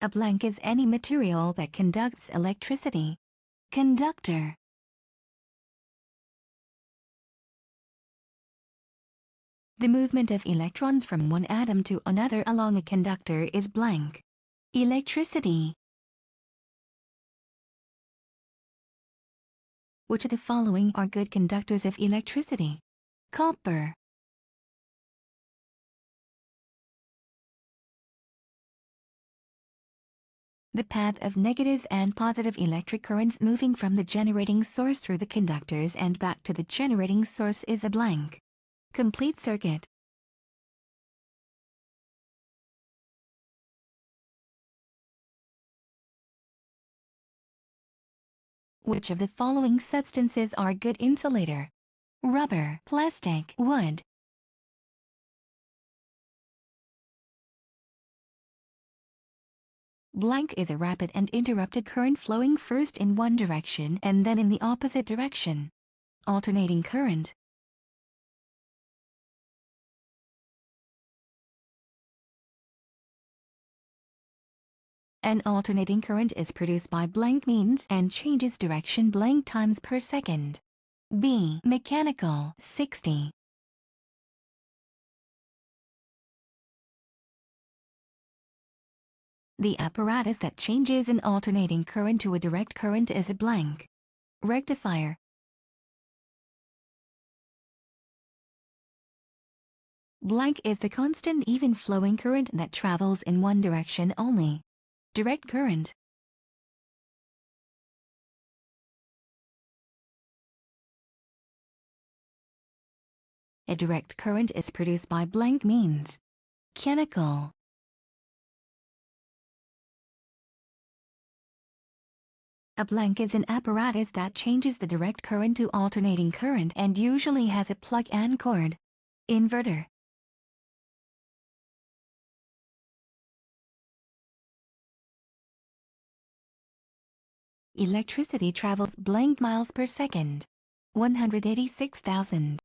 A blank is any material that conducts electricity. Conductor. The movement of electrons from one atom to another along a conductor is blank. Electricity. Which of the following are good conductors of electricity? Copper. The path of negative and positive electric currents moving from the generating source through the conductors and back to the generating source is a blank. Complete circuit. Which of the following substances are good insulator? Rubber, plastic, wood. Blank is a rapid and interrupted current flowing first in one direction and then in the opposite direction. Alternating current. An alternating current is produced by blank means and changes direction blank times per second. B. Mechanical, 60. The apparatus that changes an alternating current to a direct current is a blank. Rectifier. Blank is the constant even flowing current that travels in one direction only. Direct current. A direct current is produced by blank means. Chemical. A blank is an apparatus that changes the direct current to alternating current and usually has a plug and cord. Inverter. Electricity travels blank miles per second. 186,000.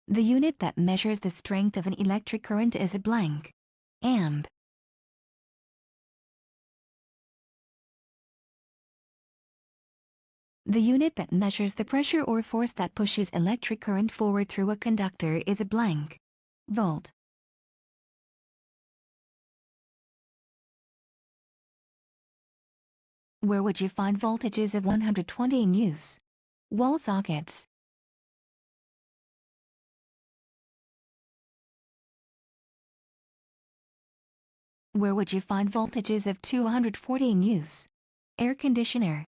The unit that measures the strength of an electric current is a blank. Amp. The unit that measures the pressure or force that pushes electric current forward through a conductor is a blank. Volt. Where would you find voltages of 120 in use? Wall sockets. Where would you find voltages of 240 in use? Air conditioner.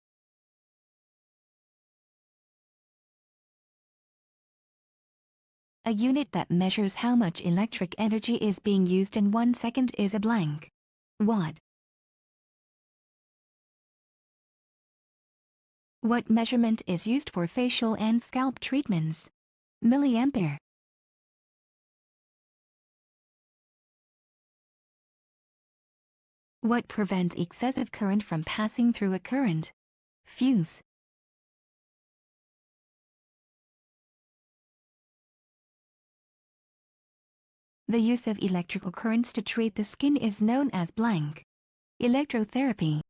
A unit that measures how much electric energy is being used in 1 second is a blank. Watt. What measurement is used for facial and scalp treatments? Milliampere. What prevents excessive current from passing through a current? Fuse. The use of electrical currents to treat the skin is known as blank. Electrotherapy.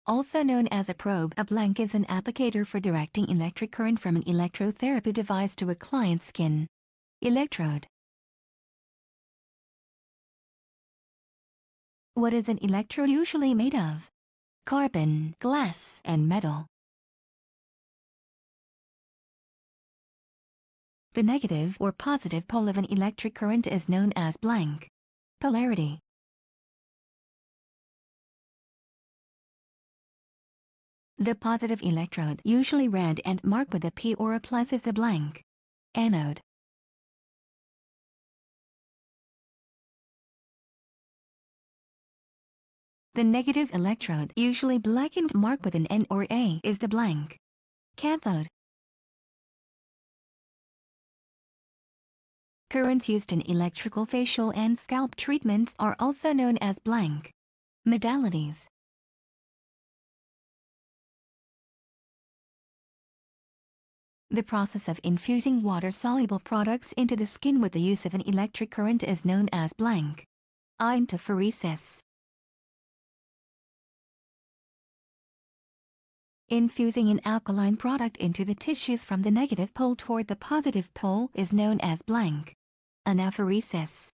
Also known as a probe, a blank is an applicator for directing electric current from an electrotherapy device to a client's skin. Electrode. What is an electrode usually made of? Carbon, glass, and metal. The negative or positive pole of an electric current is known as blank. Polarity. The positive electrode, usually red and marked with a P or a plus, is a blank. Anode. The negative electrode, usually black and marked with an N or A, is the blank. Cathode. Currents used in electrical facial and scalp treatments are also known as blank. Modalities. The process of infusing water-soluble products into the skin with the use of an electric current is known as blank interferesis. Infusing an alkaline product into the tissues from the negative pole toward the positive pole is known as blank anapheresis.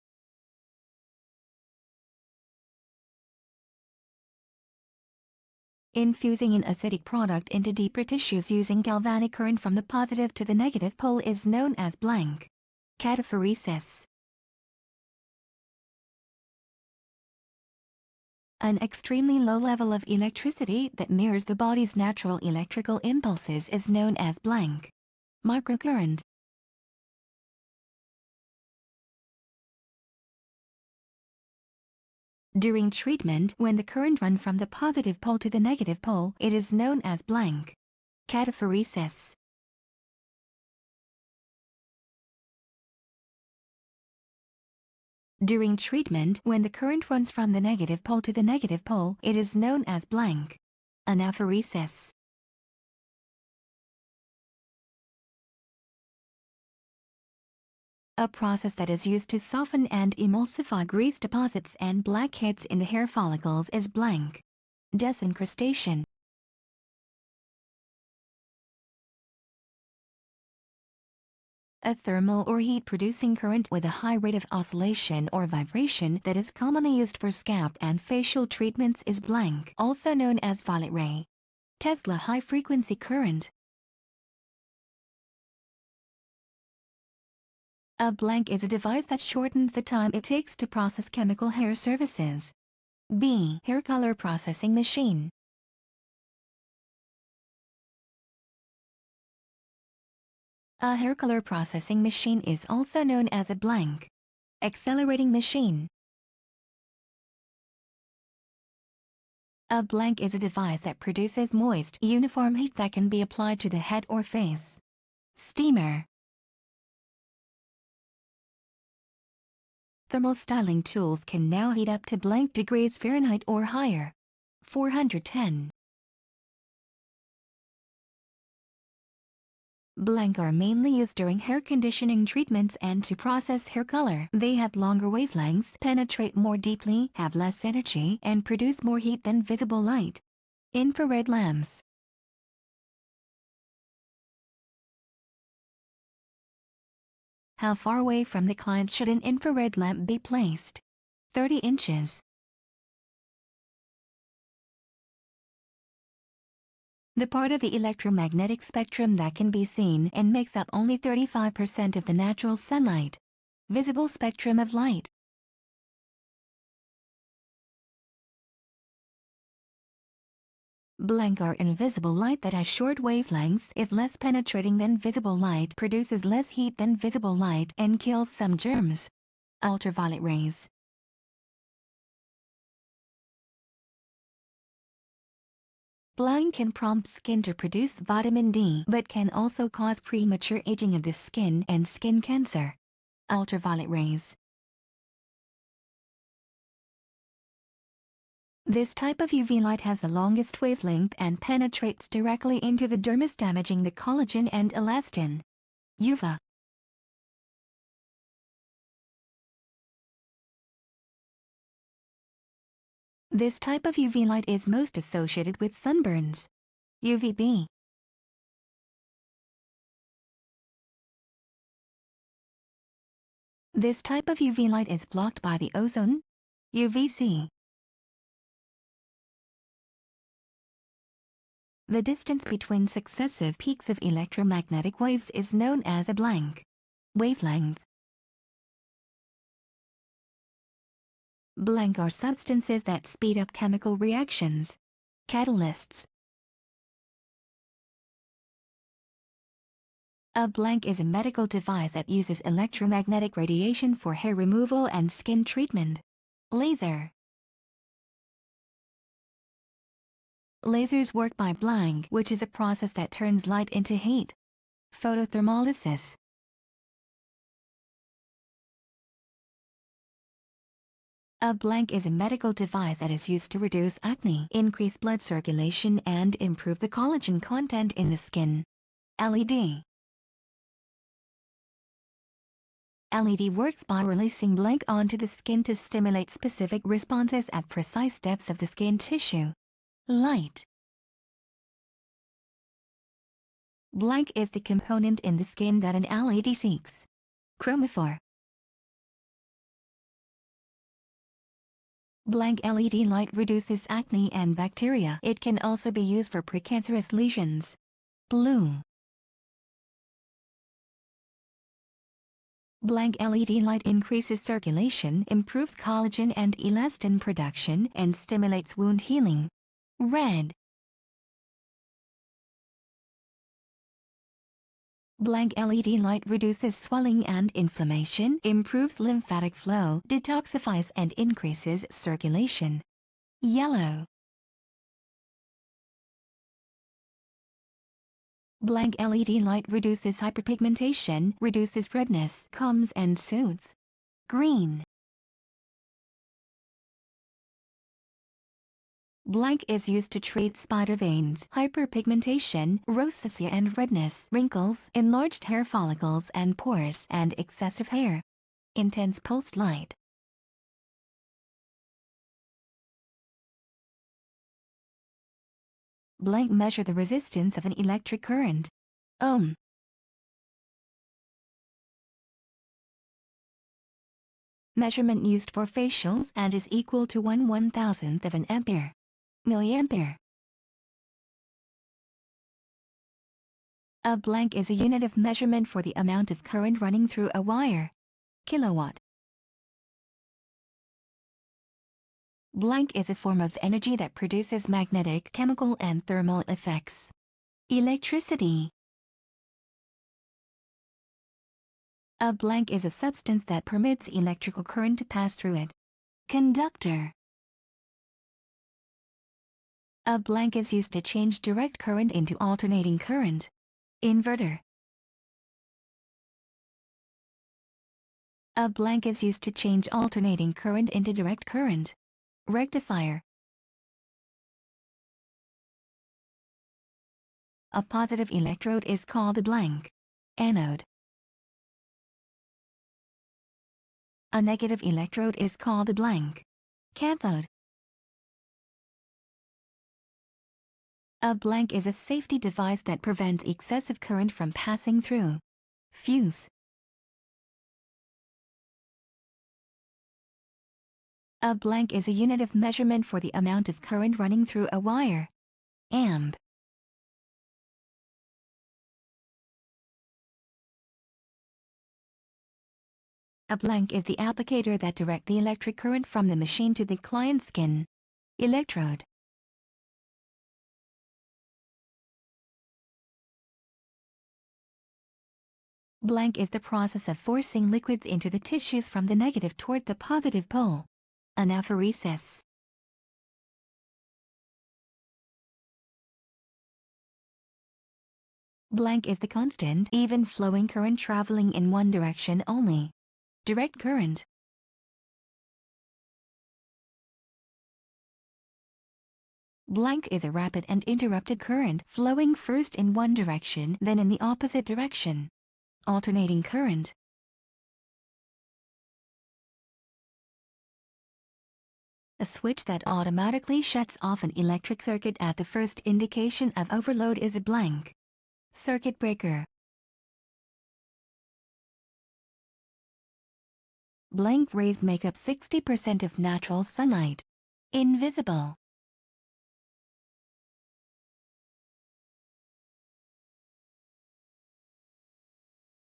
Infusing an acidic product into deeper tissues using galvanic current from the positive to the negative pole is known as blank cataphoresis. An extremely low level of electricity that mirrors the body's natural electrical impulses is known as blank microcurrent. During treatment, when the current runs from the positive pole to the negative pole, it is known as blank cataphoresis. During treatment, when the current runs from the negative pole to the negative pole, it is known as blank anapheresis. A process that is used to soften and emulsify grease deposits and blackheads in the hair follicles is blank desincrustation. A thermal or heat-producing current with a high rate of oscillation or vibration that is commonly used for scalp and facial treatments is blank, also known as violet ray Tesla high-frequency current. A blank is a device that shortens the time it takes to process chemical hair services. B. Hair color processing machine. A hair color processing machine is also known as a blank accelerating machine. A blank is a device that produces moist, uniform heat that can be applied to the head or face. Steamer. Thermal styling tools can now heat up to blank degrees Fahrenheit or higher. 410. Blank are mainly used during hair conditioning treatments and to process hair color. They have longer wavelengths, penetrate more deeply, have less energy, and produce more heat than visible light. Infrared lamps. How far away from the client should an infrared lamp be placed? 30 inches. The part of the electromagnetic spectrum that can be seen and makes up only 35% of the natural sunlight. Visible spectrum of light. Blank or invisible light that has short wavelengths is less penetrating than visible light, produces less heat than visible light, and kills some germs. Ultraviolet rays. Blank can prompt skin to produce vitamin D, but can also cause premature aging of the skin and skin cancer. Ultraviolet rays. This type of UV light has the longest wavelength and penetrates directly into the dermis, damaging the collagen and elastin. UVA. This type of UV light is most associated with sunburns. UVB. This type of UV light is blocked by the ozone. UVC. The distance between successive peaks of electromagnetic waves is known as a blank wavelength. Blank are substances that speed up chemical reactions. Catalysts. A blank is a medical device that uses electromagnetic radiation for hair removal and skin treatment. Laser. Lasers work by blank, which is a process that turns light into heat. Photothermolysis. A blank is a medical device that is used to reduce acne, increase blood circulation, and improve the collagen content in the skin. LED. LED works by releasing blank onto the skin to stimulate specific responses at precise depths of the skin tissue. Light. Blank is the component in the skin that an LED seeks. Chromophore. Blank LED light reduces acne and bacteria. It can also be used for precancerous lesions. Blue. Blank LED light increases circulation, improves collagen and elastin production, and stimulates wound healing. Red. Blank LED light reduces swelling and inflammation, improves lymphatic flow, detoxifies and increases circulation. Yellow. Blank LED light reduces hyperpigmentation, reduces redness, calms and soothes. Green. Blank is used to treat spider veins, hyperpigmentation, rosacea and redness, wrinkles, enlarged hair follicles and pores, and excessive hair. Intense pulsed light. Blank measure the resistance of an electric current. Ohm. Measurement used for facials and is equal to 1/1000th of an ampere. Milliampere. A blank is a unit of measurement for the amount of current running through a wire. Kilowatt. Blank is a form of energy that produces magnetic, chemical and thermal effects. Electricity. A blank is a substance that permits electrical current to pass through it. Conductor. A blank is used to change direct current into alternating current. Inverter. A blank is used to change alternating current into direct current. Rectifier. A positive electrode is called a blank. Anode. A negative electrode is called a blank. Cathode. A blank is a safety device that prevents excessive current from passing through. Fuse. A blank is a unit of measurement for the amount of current running through a wire. Amp. A blank is the applicator that directs the electric current from the machine to the client's skin. Electrode. Blank is the process of forcing liquids into the tissues from the negative toward the positive pole. Anaphoresis. Blank is the constant, even flowing current traveling in one direction only. Direct current. Blank is a rapid and interrupted current flowing first in one direction then in the opposite direction. Alternating current. A switch that automatically shuts off an electric circuit at the first indication of overload is a blank. Circuit breaker. Blank rays make up 60% of natural sunlight. Invisible.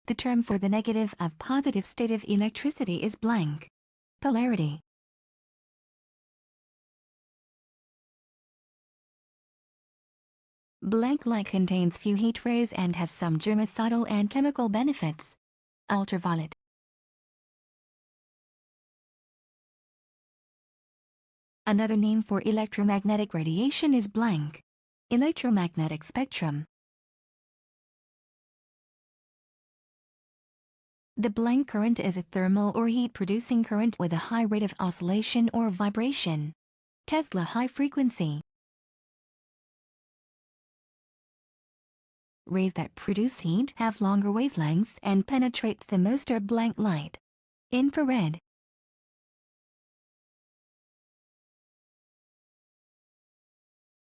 The term for the negative of positive state of electricity is blank. Polarity. Blank light contains few heat rays and has some germicidal and chemical benefits. Ultraviolet. Another name for electromagnetic radiation is blank. Electromagnetic spectrum. The blank current is a thermal or heat-producing current with a high rate of oscillation or vibration. Tesla high frequency. Rays that produce heat have longer wavelengths and penetrates the most are blank light. Infrared.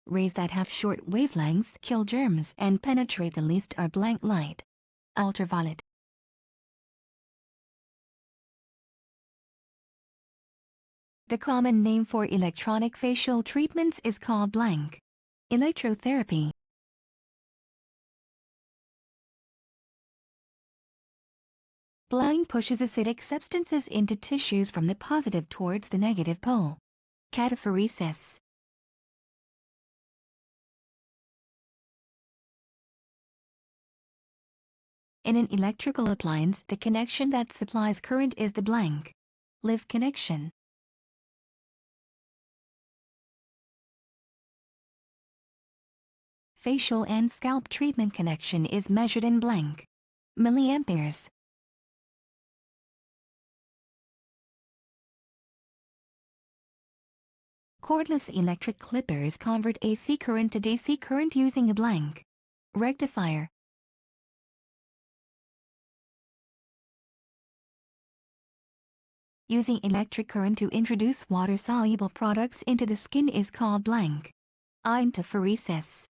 Rays that have short wavelengths kill germs and penetrate the least are blank light. Ultraviolet. The common name for electronic facial treatments is called blank. Electrotherapy. Blank pushes acidic substances into tissues from the positive towards the negative pole. Cataphoresis. In an electrical appliance, the connection that supplies current is the blank. Live connection. Facial and scalp treatment connection is measured in blank milliamperes. Cordless electric clippers convert AC current to DC current using a blank rectifier. Using electric current to introduce water-soluble products into the skin is called blank interferesis.